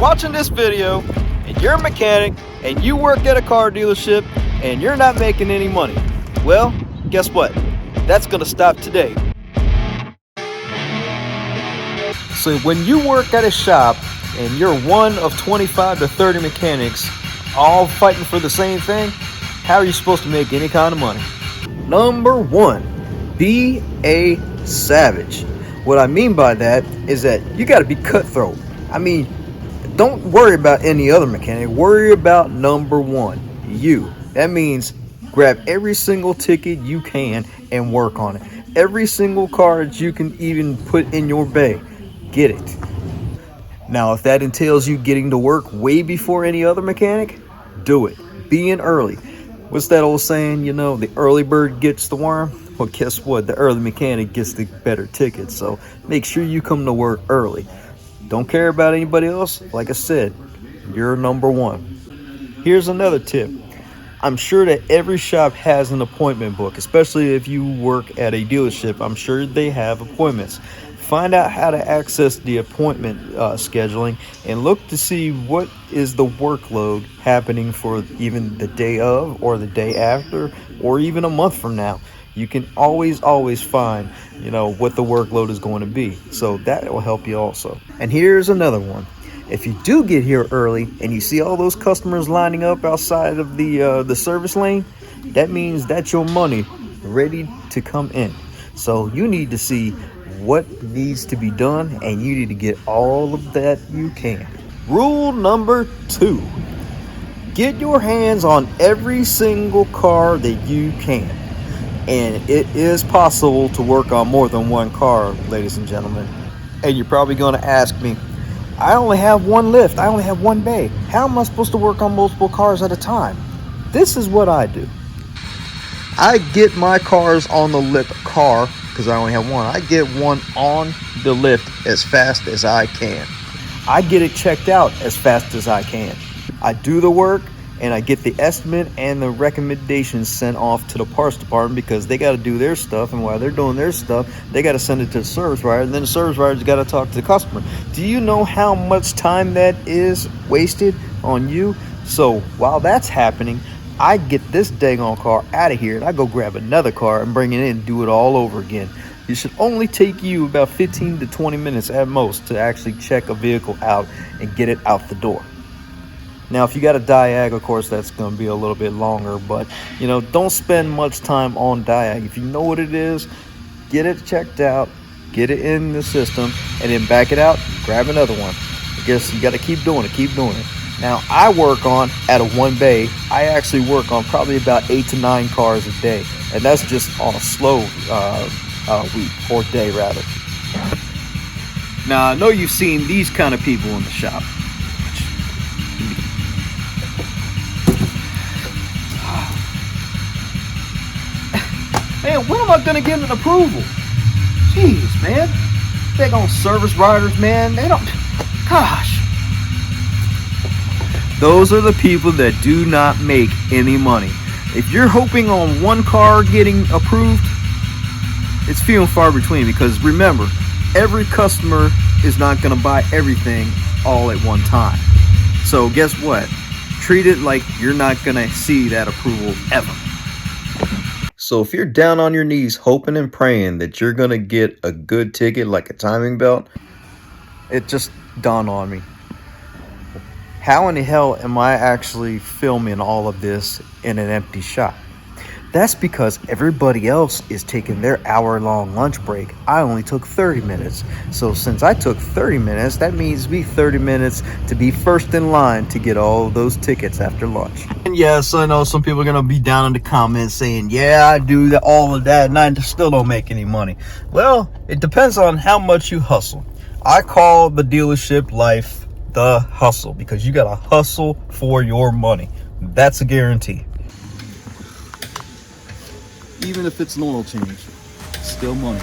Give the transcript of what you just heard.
watching this video and you're a mechanic and you work at a car dealership and you're not making any money, well, guess what? That's gonna stop today. So when you work at a shop and you're one of 25 to 30 mechanics all fighting for the same thing, how are you supposed to make any kind of money? Number one, be a savage. What I mean by that is that you got to be cutthroat. I mean, don't worry about any other mechanic. Worry about number one, you. That means grab every single ticket you can and work on it. Every single car that you can even put in your bay, get it. Now, if that entails you getting to work way before any other mechanic, do it. Be in early. What's that old saying, you know, the early bird gets the worm? Well, guess what? The early mechanic gets the better ticket. So make sure you come to work early. Don't care about anybody else. Like I said, you're number one. Here's another tip. I'm sure that every shop has an appointment book, especially if you work at a dealership. I'm sure they have appointments. Find out how to access the appointment scheduling and look to see what is the workload happening for even the day of or the day after or even a month from now. You can always find, you know, what the workload is going to be. So that will help you also. And here's another one. If you do get here early and you see all those customers lining up outside of the service lane, that means that's your money ready to come in. So you need to see what needs to be done and you need to get all of that you can. Rule number 2, get your hands on every single car that you can. And it is possible to work on more than one car, ladies and gentlemen. And you're probably going to ask me, I only have one lift, I only have one bay. How am I supposed to work on multiple cars at a time? This is what I do. I get my cars on the lift car, because I only have one. I get one on the lift as fast as I can. I get it checked out as fast as I can. I do the work and I get the estimate and the recommendations sent off to the parts department because they got to do their stuff, and while they're doing their stuff, they got to send it to the service writer, and then the service writer's got to talk to the customer. Do you know how much time that is wasted on you? So while that's happening, I get this daggone car out of here and I go grab another car and bring it in and do it all over again. It should only take you about 15 to 20 minutes at most to actually check a vehicle out and get it out the door. Now, if you got a diag, of course, that's going to be a little bit longer, but, you know, don't spend much time on diag. If you know what it is, get it checked out, get it in the system, and then back it out, grab another one. I guess you got to keep doing it. Now, I work on, at a one bay, I actually work on probably about 8 to 9 cars a day, and that's just on a slow week, or day rather. Now, I know you've seen these kind of people in the shop. Man, when am I gonna get an approval? Jeez, man. They're on service riders, man. They don't, gosh. Those are the people that do not make any money. If you're hoping on one car getting approved, it's few and far between, because remember, every customer is not gonna buy everything all at one time. So guess what? Treat it like you're not gonna see that approval ever. So if you're down on your knees hoping and praying that you're gonna get a good ticket like a timing belt, it just dawned on me. How in the hell am I actually filming all of this in an empty shop? That's because everybody else is taking their hour-long lunch break. I only took 30 minutes. So since I took 30 minutes, that means me 30 minutes to be first in line to get all of those tickets after lunch. And yes, I know some people are going to be down in the comments saying, yeah, I do all of that and I still don't make any money. Well, it depends on how much you hustle. I call the dealership life the hustle, because you got to hustle for your money. That's a guarantee. Even if it's an oil change, it's still money.